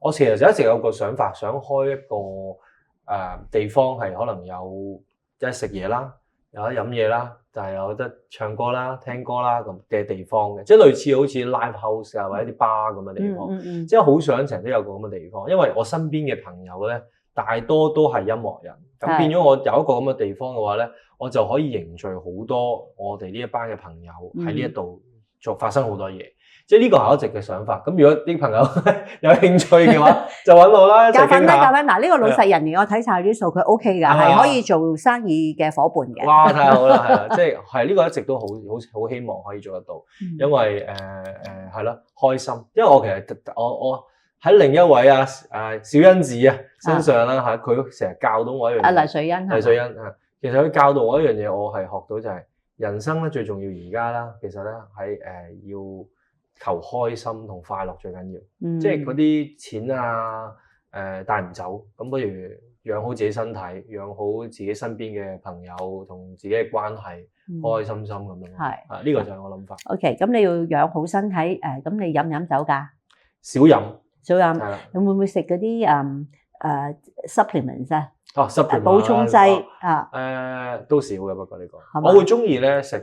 我其實就一直有個想法，想開一個地方係可能有一食嘢啦，有得飲嘢啦，但係有得唱歌啦、聽歌啦咁嘅地方嘅，即係類似好似 live house 啊或者啲 bar 咁嘅地方。即係好想成日都有個咁嘅地方，因為我身邊嘅朋友咧大多都係音樂人，咁變咗我有一個咁嘅地方嘅話咧，我就可以凝聚好多我哋呢一班嘅朋友喺呢一度做發生好多嘢。即係呢個係我一直嘅想法。咁如果啲朋友有興趣嘅話，就揾我啦，一齊傾下。夾份嗱，呢個老實人嚟，我睇晒啲數據 OK 㗎，係可以做生意嘅伙伴嘅。哇！太好啦，係啦，即係呢個一直都好希望可以做得到，因為係咯開心。因為我其實我喺另一位小欣子身上啦嚇，佢成日教到我一樣嘢。黎瑞欣其實佢教導我一樣嘢，我係學到就係人生咧最重要而家啦，其實咧喺要求開心同快樂最緊要，即係嗰啲錢帶唔走，咁不如養好自己身體，養好自己身邊嘅朋友同自己嘅關係，開開心心咁樣。係呢個就係我諗法。OK， 咁你要養好身體，咁你飲唔飲酒㗎？少飲。係啦。你會唔會食嗰啲supplements 啊？supplement 補充劑都少嘅，不過呢個我會中意咧食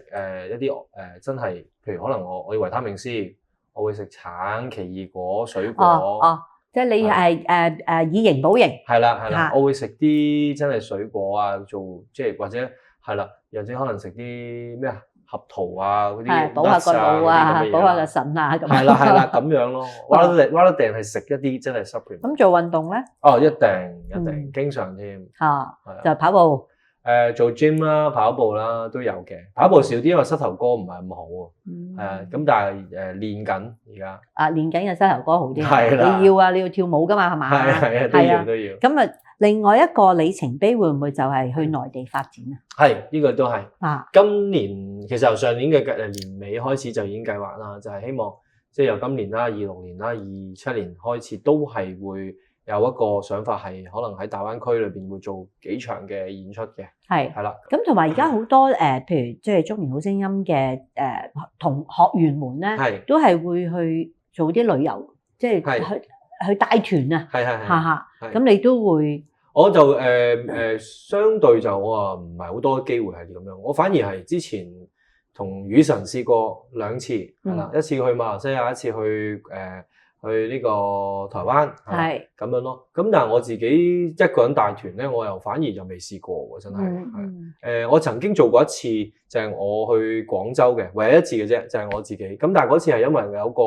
一啲真係，譬如可能我要維他命 C。我會食橙、奇異果、水果。即係你係以形補形。係啦，我會食啲真係水果啊，做即係或者係啦，或者可能食啲咩合桃嗰啲，補下個腦補下個腎咁。係啦，咁樣咯。Rather than係食一啲真係 supplement。咁做運動咧？一定，經常添。就跑步。做 gym 啦、跑步啦都有嘅，跑步少啲，因為膝頭哥唔係咁好咁但係練緊而家。練緊嘅膝頭哥好啲。係啦。你要跳舞㗎嘛，係嘛？係都要。咁另外一個里程碑會唔會就係去內地發展啊？係呢個都係。今年其實由上年嘅年尾開始就已經計劃啦，就係希望即係由今年啦、26年啦、27年開始都係會有一個想法係可能喺大灣區裏邊會做幾場嘅演出嘅，係啦。咁同埋而家好多譬如即係中年好聲音嘅同學員們咧，都係會去做啲旅遊，即係去帶團啊，係。咁你都會？我就相對就我話唔係好多機會係咁樣，我反而係之前同雨神試過2次，係啦，一次去馬來西亞，一次去呢個台灣，係咁樣咯。咁但係我自己一個人帶團咧，我又反而就未試過喎，真係。我曾經做過一次，就係我去廣州嘅，唯一一次嘅啫，就係我自己。咁但係嗰次係因為有個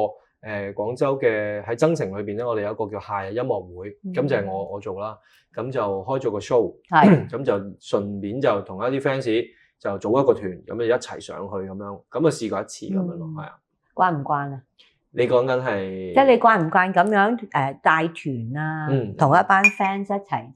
廣州嘅喺增城裏邊咧，我哋有一個叫夏日音樂會，咁就係我做啦。咁就開咗個 show，咁就順便就同一啲 fans 就組一個團，咁就一齊上去咁樣。咁啊試過一次咁樣咯，係啊。慣唔慣啊？你講緊係，即係你慣唔慣咁樣帶團啊？同一班 fans 一齊，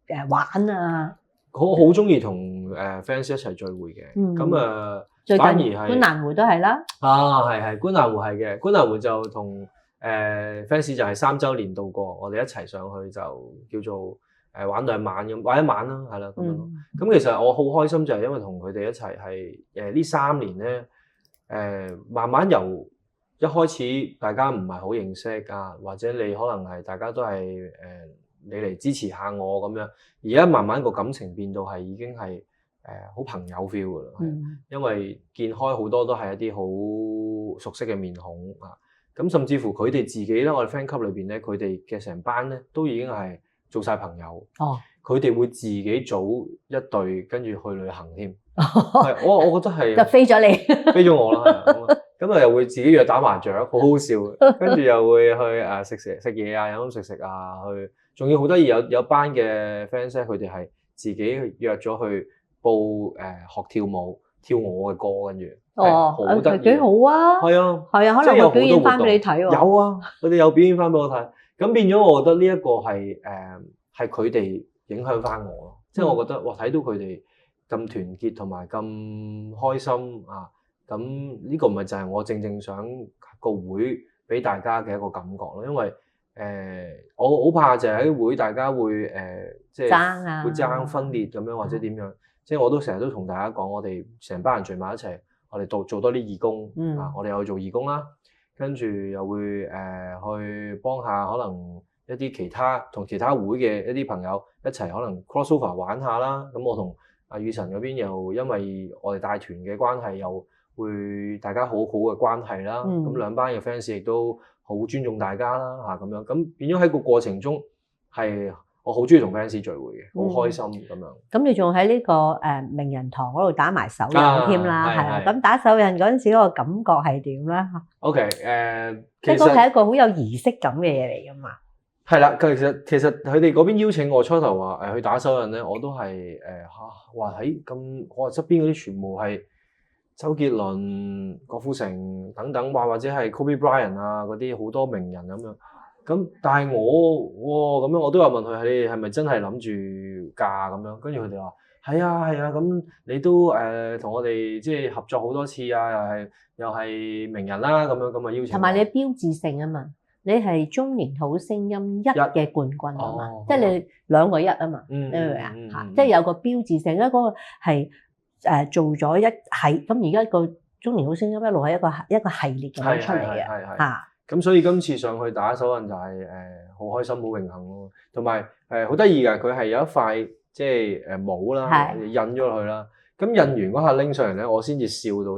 即係玩啊！我好中意同fans 一齊聚會嘅。咁反而係觀瀾湖都係啦。係觀瀾湖係嘅，觀瀾湖就同fans 就係3週年度過，我哋一齊上去就叫做玩2晚咁，玩1晚啦，係啦咁樣咯。咁其實我好開心就係因為同佢哋一齊係呢3年咧，慢慢由一開始大家唔係好認識或者你可能係大家都係你嚟支持下我咁樣，而家慢慢個感情變到係已經係好朋友 feel 噶啦，因為見開好多都係一啲好熟悉嘅面孔咁甚至乎佢哋自己咧，我哋 friend 級裏邊咧，佢哋嘅成班咧都已經係做晒朋友。佢哋會自己組一隊跟住去旅行添。我覺得係就飛咗你，飛咗我啦。咁又會自己約打麻雀，好好笑。跟住又會去食嘢飲飲食食去，仲要好得意有班嘅 fans 咧，佢哋係自己約咗去報學跳舞，跳我嘅歌，跟住好得意，幾好啊！係啊，可能會表演翻俾你睇喎。有啊，佢哋有表演翻俾我睇。咁變咗，我覺得呢一個係佢哋影響翻我咯。即係我覺得哇，睇到佢哋咁團結同埋咁開心咁呢個咪就係我正想個會俾大家嘅一個感覺咯。因為我好怕就係喺會大家會即係會爭分裂咁樣或者點樣。即係我都成日都同大家講，我哋成班人聚埋一齊，我哋做多啲義工我哋又去做義工啦。跟住又會去幫下可能一啲其他會嘅一啲朋友一齊可能 crossover 玩下啦。咁我同阿雨晨嗰邊又因為我哋帶團嘅關係，又會大家好好嘅關係啦。咁兩班嘅 fans 亦都好尊重大家啦嚇咁樣。咁變咗喺個過程中係。我好中意同 fans 聚會嘅，好開心咁樣。咁你仲喺呢個名人堂嗰度打埋手印添啦，係啦。咁打手印嗰陣時嗰個感覺係點咧？OK，即係嗰係一個好有儀式感嘅嘢嚟噶嘛。係啦，其實佢哋嗰邊邀請我初頭話去打手印咧，我都係話喺咁我側邊嗰啲全部係周杰倫、郭富城等等，或者係 Kobe Bryant 啊嗰啲好多名人咁樣。咁但係我咁樣，我都有問佢，你係咪真係諗住嫁咁樣？跟住佢哋話係啊，咁你都同我哋即係合作好多次啊，又係名人啦咁樣邀請。同埋你標誌性啊嘛，你係中年好聲音1嘅冠軍啊嘛，即係你2個1啊嘛，你明唔明啊？即係有個標誌性，因為嗰個係做咗一係咁，而家個中年好聲音一路係一個系列咁樣出嚟嘅嚇。咁所以今次上去打手印就係好開心、好榮幸咯，同埋好得意㗎，佢係有一塊即係帽啦，印咗落去啦。咁印完嗰下拎上嚟咧，我先至笑到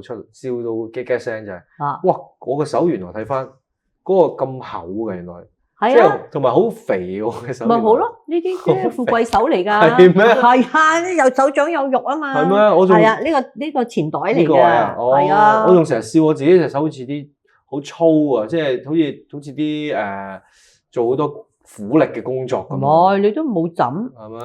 激激聲就係，哇！我個手原來睇翻嗰個咁厚嘅原來，即係同埋好肥喎嘅手。咪好咯，呢啲富貴手嚟㗎。係咩？係啊，有手掌有肉啊嘛。係咩？我仲係啊，呢個錢袋嚟㗎。係啊，我仲成日笑我自己隻手好似啲。好粗啊！即係好似啲做好多苦力嘅工作咁。唔係，你都冇枕，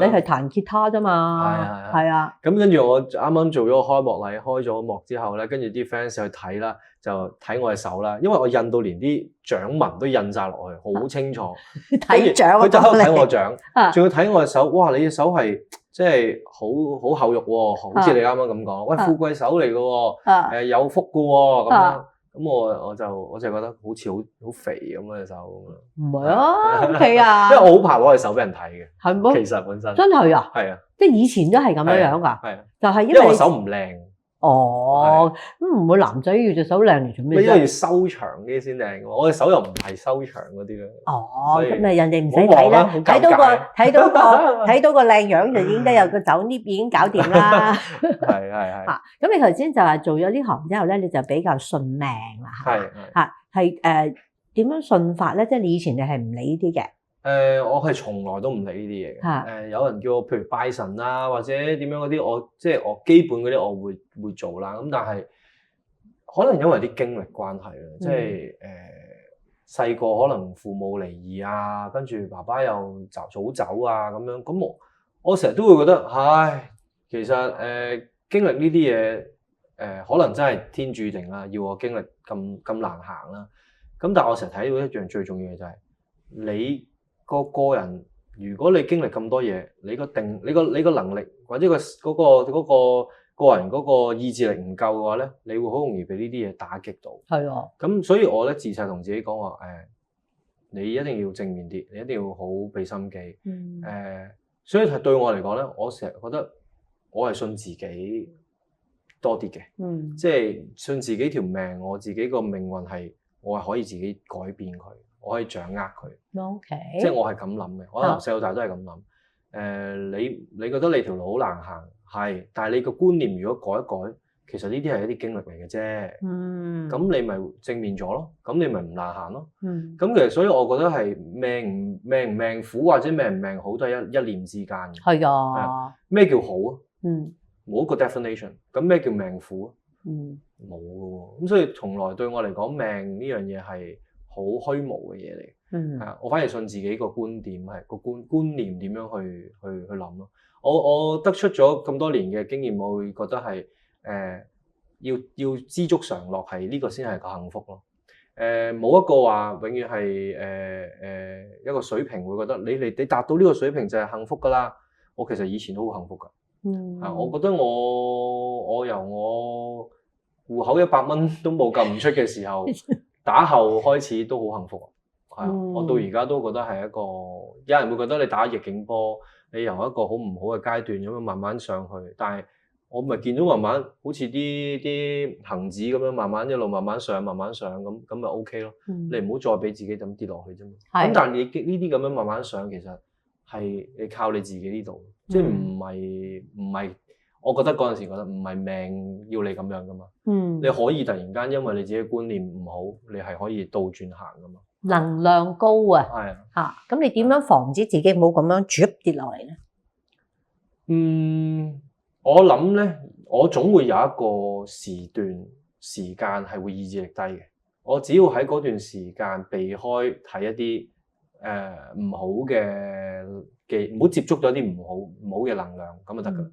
你係彈吉他啫嘛。係啊。咁跟住我啱啱做咗個開幕禮，開咗幕之後咧，跟住啲 fans 去睇啦，就睇我隻手啦，因為我印到連啲掌紋都印晒落去，好清楚。睇掌，佢就喺度睇我掌，仲要睇我隻手。哇！你隻手係即係好厚肉喎，好似你啱啱咁講。喂，富貴手嚟嘅喎，有福嘅喎咁樣。咁我就覺得好似好肥咁嘅隻手咁樣。唔係啊 ，OK 啊。因為我好怕攞隻手俾人睇嘅。係冇。其實本身。真係啊。係啊。即係以前都係咁樣樣㗎。係啊。就係因為我手唔靚。哦。咁唔會男仔要隻手靚嚟做咩啫？因為要收長啲先靚喎。我隻手又唔係收長嗰啲咧。哦。咁咪人哋唔使睇啦。睇到個靚樣就已經得有個酒呢已經搞掂啦。係。咁你頭先就話做咗呢行之後咧，你就比較信命啦，係點樣信法咧？即係你以前你係唔理呢啲嘅。我係從來都唔理呢啲嘢嘅。有人叫我譬如拜神啊，或者點樣嗰啲，我基本嗰啲我會做啦。咁但係可能因為啲經歷關係啦，即係細個可能父母離異啊，跟住爸爸又早走啊咁樣。咁我成日都會覺得，唉，其實經歷呢啲嘢，可能真係天注定啦，要我經歷咁難行啦。咁但係我成日睇到一樣最重要嘅就係，你個人，如果你經歷咁多嘢，你個能力或者嗰個人嗰個意志力唔夠嘅話咧，你會好容易俾呢啲嘢打擊到。係啊。咁所以我咧自細同自己講話，你一定要正面啲，你一定要好俾心機。所以對我嚟講咧，我成日覺得。我係信自己多啲嘅，即係信自己條命，我自己個命運係我係可以自己改變佢，我可以掌握佢。OK，即係我係咁諗嘅，我由細到大都係咁諗。你覺得你條路好難行，係，但係你個觀念如果改一改，其實呢啲係一啲經歷嚟嘅啫。咁你咪正面咗咯，咁你咪唔難行咯。咁其實所以我覺得係命苦或者命唔命好都係一念之間嘅。係啊。咩叫好啊？冇一個 definition。咁咩叫命苦啊？冇嘅喎。咁所以從來對我嚟講，命呢樣嘢係好虛無嘅嘢嚟。係啊，我反而信自己個觀點係個觀念點樣去諗咯。我得出咗咁多年嘅經驗，我會覺得係要知足常樂係呢個先係個幸福咯。冇一個話永遠係一個水平會覺得你達到呢個水平就係幸福㗎啦。我其實以前都好幸福㗎。我覺得我由我戶口100蚊都冇撳唔出嘅時候，打後開始都好幸福。我到而家都覺得係一個，有人會覺得你打逆境波，你由一個好唔好嘅階段咁樣慢慢上去，但係我咪見到慢慢好似啲恆指咁樣，慢慢一路慢慢上咁咪 OK 咯。你唔好再俾自己咁跌落去啫嘛。咁但係你呢啲咁樣慢慢上，其實係你靠你自己呢度，即係唔係。我覺得嗰陣時覺得唔係命要你咁樣噶嘛。你可以突然間因為你自己觀念唔好，你係可以倒轉行噶嘛。能量高啊。係啊。咁你點樣防止自己冇咁樣住跌落嚟咧？我諗咧，我總會有一個時間係會意志力低嘅。我只要喺嗰段時間避開睇一啲唔好嘅，唔好接觸到一啲唔好嘅能量咁就得噶。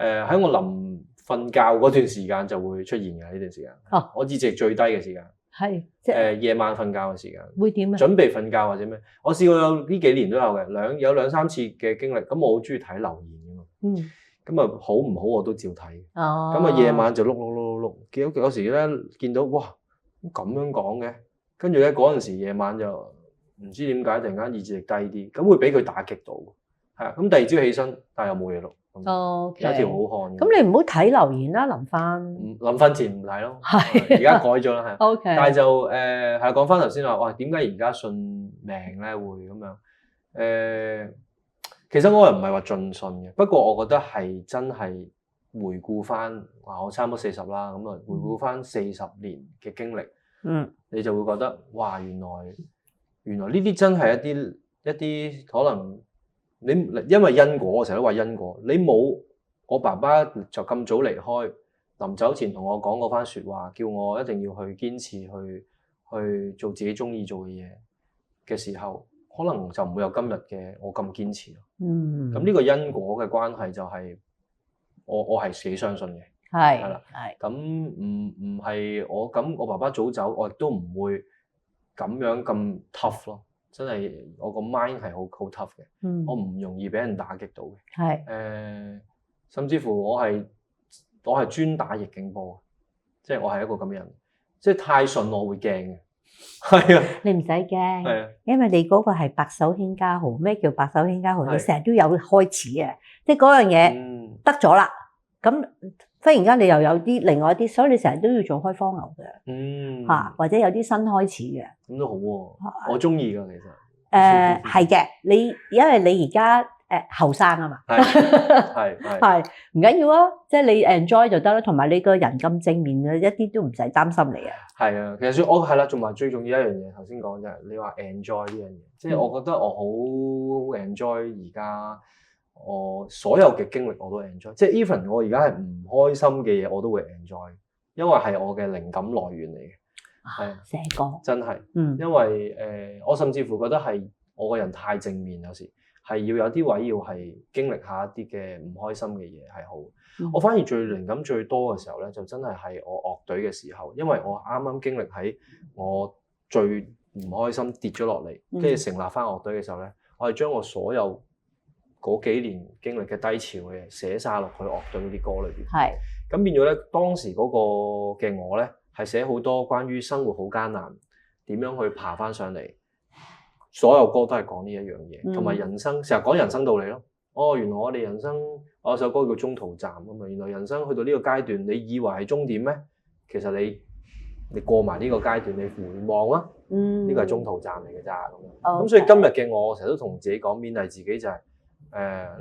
喺我臨瞓覺嗰段時間就會出現嘅呢段時間。我意志力最低嘅時間係即係夜晚瞓覺嘅時間。會點啊？準備瞓覺或者咩？我試過有呢幾年都有嘅，有兩三次嘅經歷。咁我好中意睇留言噶嘛。咁啊好唔好我都照睇。咁啊夜晚就碌，見到有時咧見到哇咁樣講嘅，跟住咧嗰陣時夜晚就唔知點解突然間意志力低啲，咁會俾佢打擊到。係啊，咁第二朝起身，但係又冇嘢錄。有一條好漢。咁你唔好睇留言啦，臨瞓前唔睇咯。係。而家改咗啦，係。OK。但係就係講翻頭先話，哇點解而家信命咧會咁樣？其實我又唔係話盡信嘅，不過我覺得係真係回顧翻，我差唔多40啦，咁啊回顧翻40年嘅經歷，你就會覺得哇原來呢啲真係一啲可能你因為因果，我成日都話因果，你冇我爸爸就咁早離開，臨走前同我講嗰番説話，叫我一定要去堅持去做自己中意做嘅嘢嘅時候，可能就唔會有今日嘅我咁堅持咯。咁呢個因果嘅關係就係我係幾相信嘅。係啦。咁唔係我爸爸早走，我亦都唔會咁樣咁 tough 咯。真係我個 mind 係好 tough 嘅。我唔容易俾人打擊到嘅。甚至乎我係專打逆境波，即係我係一個咁嘅人，即係太順我會驚嘅。係啊，你唔使驚，因為你嗰個係白手興家豪。咩叫白手興家豪？你成日都有開始嘅，即係嗰樣嘢得咗啦。咁忽然間你又有啲另外一啲，所以你成日都要做開荒牛嘅，或者有啲新開始嘅。咁都好喎，我中意㗎其實。係嘅，因為你而家後生啊嘛，係唔緊要啊，即係你 enjoy 就得啦。同埋你個人咁正面嘅，一啲都唔使擔心你啊。係啊，其實我係啦，同埋最重要一樣嘢，頭先講就係你話 enjoy 呢樣嘢，即係我覺得我好 enjoy 而家我所有嘅經歷我都 enjoy，即係 even 我而家係唔開心嘅嘢我都會 enjoy，因為係我嘅靈感來源嚟嘅。係寫歌真係，因為我甚至乎覺得係我個人太正面，有時係要有啲位要係經歷下一啲嘅唔開心嘅嘢係好。我反而最靈感最多嘅時候咧，就真係我樂隊嘅時候，因為我啱啱經歷喺我最唔開心跌咗落嚟，跟住成立翻樂隊嘅時候咧，我係將我所有嗰幾年經歷嘅低潮嘅嘢寫晒落去樂隊嗰啲歌裏邊。係咁變咗咧，當時嗰個嘅我咧係寫好多關於生活好艱難，點樣去爬翻上嚟。所有歌都係講呢一樣嘢，同埋人生成日講人生道理咯。原來我哋人生，我有首歌叫《中途站》啊嘛。原來人生去到呢個階段，你以為係終點咩？其實你過埋呢個階段，你回望啊，呢個係中途站嚟嘅咋咁樣。咁所以今日嘅我成日都同自己講，勉勵自己就係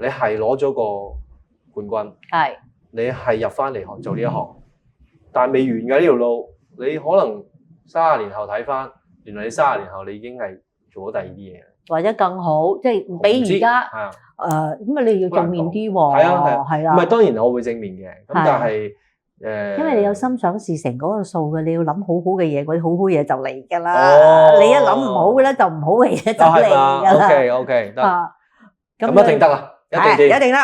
你係攞咗個冠軍，係你係入翻嚟學做呢一行，但係未完嘅呢條路，你可能30年後睇翻，原來你30年後你已經係做咗第二啲嘢，或者更好，即係比而家咁啊！你要正面啲喎，係啊，唔係當然我會正面嘅，咁但係因為你有心想事成嗰個數嘅，你要諗好好嘅嘢，嗰啲好好嘢就嚟㗎啦。你一諗唔好嘅咧，就唔好嘅嘢就嚟㗎啦。OK，得，咁一定得啦，一定得，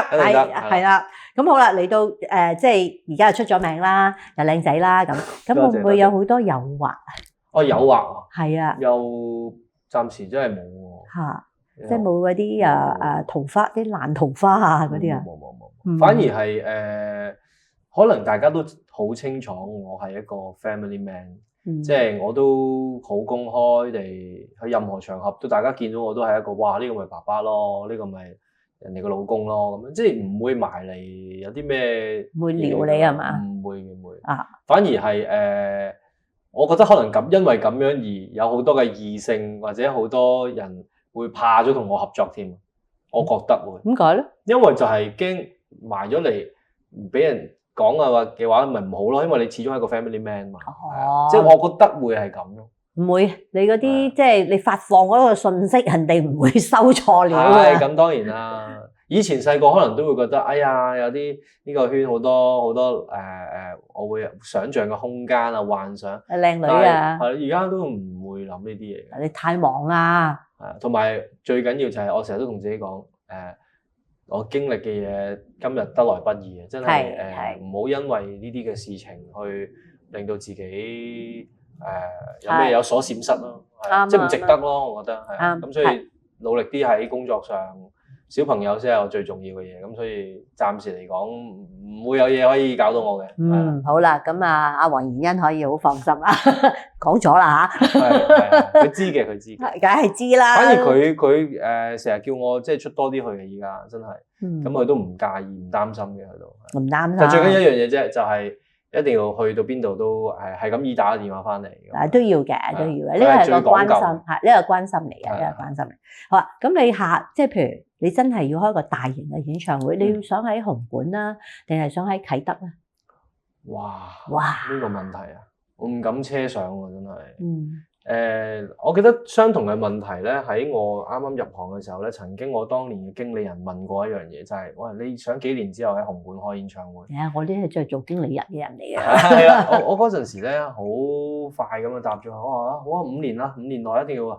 係啦。咁好啦，嚟到即係而家又出咗名啦，又靚仔啦，咁會唔會有好多誘惑？誘惑係啊，又暫時真係冇喎。即係冇嗰啲桃花，啲爛桃花啊嗰啲啊，冇，反而係可能大家都好清楚，我係一個 family man，即係我都好公開地喺任何場合都大家見到我都係一個，哇呢個咪爸爸咯，呢個咪人哋個老公咯，咁樣即係唔會埋嚟有啲咩會撩你係嘛？唔會啊，反而係我覺得可能因為咁樣而有好多嘅異性或者好多人會怕咗同我合作添，我覺得會。點解咧？因為就係驚埋咗嚟唔俾人講啊嘅話，咪唔好咯，因為你始終係個 family man 嘛。即係我覺得會係咁咯。唔會，你嗰啲即係你發放嗰個信息，人哋唔會收錯料嘅。咁當然啦。以前細個可能都會覺得，哎呀，有啲呢個圈好多我會想像嘅空間啊，幻想。靚女啊！而家都唔會諗呢啲嘢。你太忙啦。同埋最緊要就係我成日都同自己講，我經歷嘅嘢今日得來不易嘅，真係唔好因為呢啲嘅事情去令到自己有咩有所閃失咯，即係唔值得咯，我覺得係。咁所以努力啲喺工作上，小朋友先係我最重要嘅嘢。咁所以暫時嚟講唔會有嘢可以搞到我嘅。好啦，咁阿黃妍欣可以好放心啦，講咗啦嚇。佢知嘅，佢知嘅，梗係知啦。反而佢成日叫我即係出多啲去嘅，依家真係。咁佢都唔介意，唔擔心嘅喺度。唔擔心。就最緊要一樣嘢啫，就係一定要去到邊度都係咁意打個電話翻嚟。都要嘅，都要嘅。呢個係個關心，呢個關心嚟嘅，呢個關心嚟。好啊，咁你即係譬如你真係要開個大型嘅演唱會，你要想喺紅館啦，定係想喺啟德咧？哇！呢個問題啊，我唔敢奢想喎，真係。我記得相同嘅問題咧，喺我啱啱入行嘅時候咧，曾經我當年嘅經理人問過一樣嘢，就係：喂，你想幾年之後喺紅館開演唱會？我呢係做經理人嘅人嚟嘅。係啊，我嗰陣時咧好快咁就答咗佢，我話好啊，5年啦，5年內一定要啊。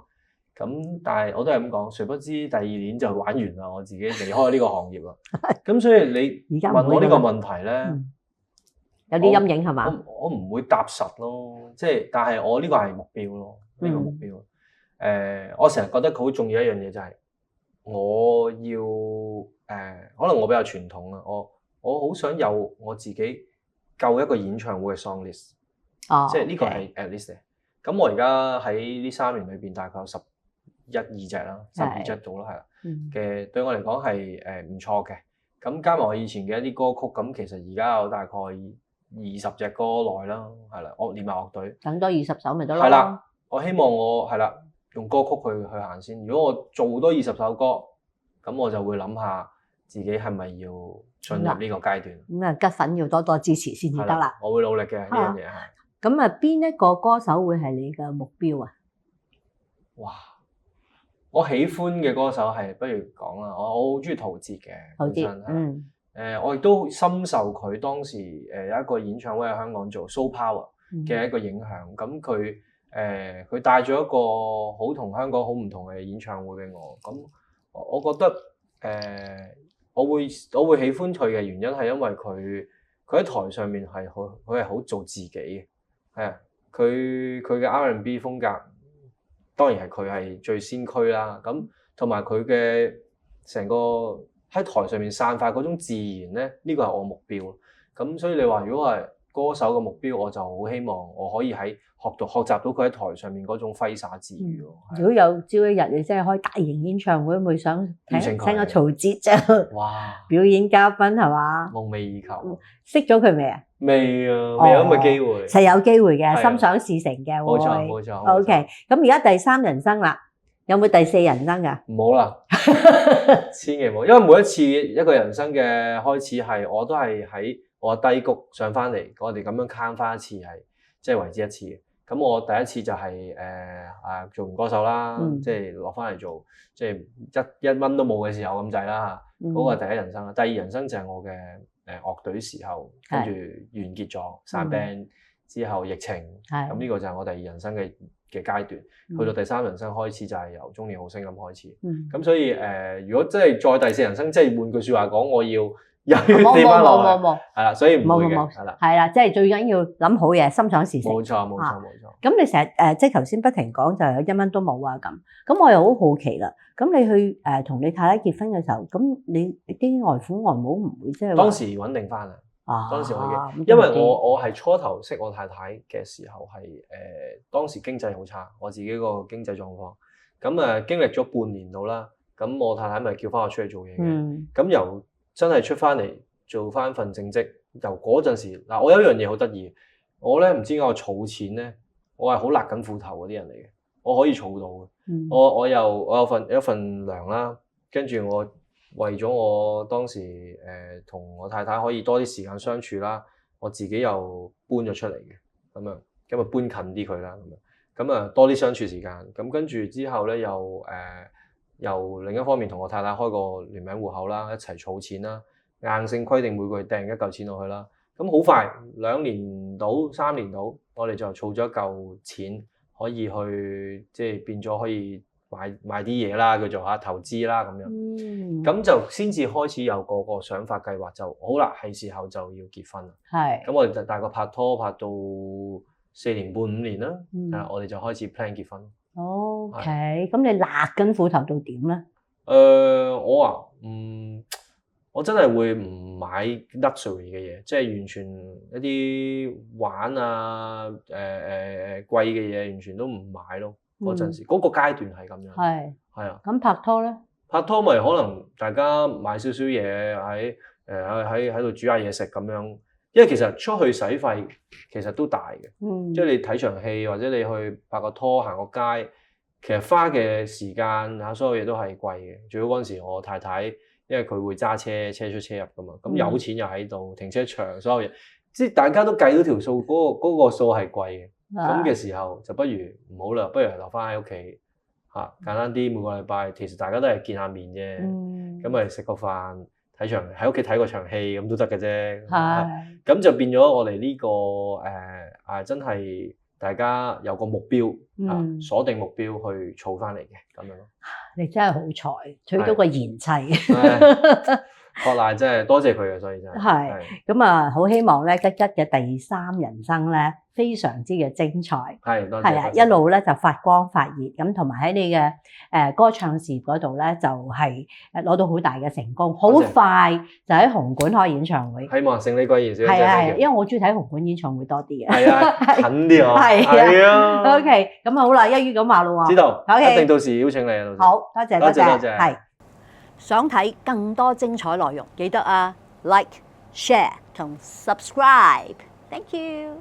咁但係我都係咁講，誰不知第二年就玩完啦，我自己離開呢個行業啦。咁所以你問我呢個問題咧，有啲陰影係嘛？我唔會答實咯，即係但係我呢個係目標咯，呢個目標。我成日覺得佢好重要一樣嘢就係我要可能我比較傳統啦，我好想有我自己夠一個演唱會嘅 song list，即係呢個係 at least。咁我而家喺呢3年裏邊大概有11、12隻啦，12隻到啦，係啦嘅，對我嚟講係唔錯嘅。咁加埋我以前嘅一啲歌曲，咁其實而家有大概20隻歌內啦，係啦，我連埋樂隊，等多20首咪得咯。係啦，我希望我係啦用歌曲去行先。如果我做多20首歌，咁我就會諗下自己係咪要進入呢個階段。咁啊，吉粉要多多支持先至得啦。我會努力嘅呢樣嘢係。咁啊，邊一個歌手會係你嘅目標啊？哇！我喜歡嘅歌手係，不如講啦，我好中意陶喆嘅，陶喆，我亦都深受佢當時有一個演唱會喺香港做 Soul Power 嘅一個影響。咁佢帶咗一個好同香港好唔同嘅演唱會俾我。咁我覺得我會喜歡佢嘅原因係因為佢喺台上面係佢係好做自己嘅。係啊，佢嘅 R&B 風格當然係佢係最先驅啦。咁同埋佢嘅成個喺台上面散發嗰種自然咧，呢個係我目標。咁所以你話如果係歌手嘅目標，我就好希望我可以喺學習到佢喺台上面嗰種揮灑自如。如果有朝一日你真係開大型演唱會，會想聽個陶喆啫，哇！表演嘉賓係嘛？夢寐以求。識咗佢未啊？未啊，未有咁嘅機會。實有機會嘅，心想事成嘅。冇錯冇錯。OK，咁而家第3人生啦，有冇第4人生㗎？唔好啦，千祈唔好，因為每一次一個人生嘅開始係我都係喺我低谷上翻嚟，我哋咁樣 count 翻一次係即係為之一次嘅。咁我第一次就係做完歌手啦，即係落翻嚟做，即係一蚊都冇嘅時候咁滯啦。嗰個係第一人生啦。第二人生就係我嘅樂隊時候，跟住完結咗散 band 之後疫情，咁呢個就係我第二人生嘅階段。去到第3人生開始就係由中年好聲音開始。咁所以如果真係再第4人生，即係換句説話講，我要又要跌翻落去，係啦，所以唔會嘅，係啦，係啦，即係最緊要諗好嘢，心想事成。冇錯冇錯冇錯。咁你成日即係頭先不停講就有1蚊都冇啊咁。咁我又好好奇啦。咁你去同你太太結婚嘅時候，咁你啲外父外母唔會即係當時穩定翻啦。當時我已經，因為我係初頭識我太太嘅時候係當時經濟好差，我自己個經濟狀況。咁經歷咗半年到啦。咁我太太咪叫翻我出去做嘢嘅。咁由真係出翻嚟做翻份正職，由嗰陣時嗱，我有一樣嘢好得意，我咧唔知點解我儲錢咧，我係好勒緊褲頭嗰啲人嚟嘅，我可以儲到嘅。我有份糧啦，跟住我為咗我當時同我太太可以多啲時間相處啦，我自己又搬咗出嚟嘅，咁啊搬近啲佢啦，咁啊多啲相處時間。咁跟住之後咧又另一方面同我太太開個聯名戶口啦，一齊儲錢啦，硬性規定每個月掟一嚿錢落去啦。咁好快2年到3年到，我哋就儲咗一嚿錢，可以去即係變咗可以買啲嘢啦，叫做投資啦咁樣。咁就先至開始有個想法計劃，就好啦，係時候就要結婚啦。咁我哋就大概拍拖拍到4年半5年啦，我哋就開始 plan 結婚。OK，咁你勒緊褲頭到點咧？我真係會唔買 luxury 嘅嘢，即係完全一啲玩啊貴嘅嘢，完全都唔買咯。嗰陣時嗰個階段係咁樣。係啊。咁拍拖咧？拍拖咪可能大家買少少嘢喺度煮下嘢食咁樣，因為其實出去使費其實都大嘅。即係你睇場戲或者你去拍個拖行個街，其實花嘅時間所有嘢都係貴嘅。最好嗰陣時我太太，因為佢會揸車出車入噶嘛，咁有錢又喺度，停車場所有嘢，即係大家都計到條數，嗰個數係貴嘅。咁嘅時候就不如唔好啦，不如留翻喺屋企簡單啲，每個禮拜其實大家都係見下面啫，咁咪食個飯喺屋企睇個場戲咁都得嘅啫。咁就變咗我哋呢個真係大家有個目標鎖定目標去儲翻嚟嘅咁樣咯。你真係好彩，娶到個賢妻。學賴真係多謝佢嘅，所以真係。咁啊，好希望咧吉吉嘅第3人生咧非常之嘅精彩。多謝。一路咧就發光發熱，咁同埋喺你嘅歌唱事業嗰度咧就係攞到好大嘅成功，好快就喺紅館開演唱會。希望勝利貴言小姐。係，因為我中意睇紅館演唱會多啲嘅。近啲啊。係啊。OK，咁好啦，一於咁話咯喎。知道。OK，一定到時邀請你啊，到時。好多謝。多謝。係。想睇更多精彩內容，記得like、share 同 subscribe。Thank you。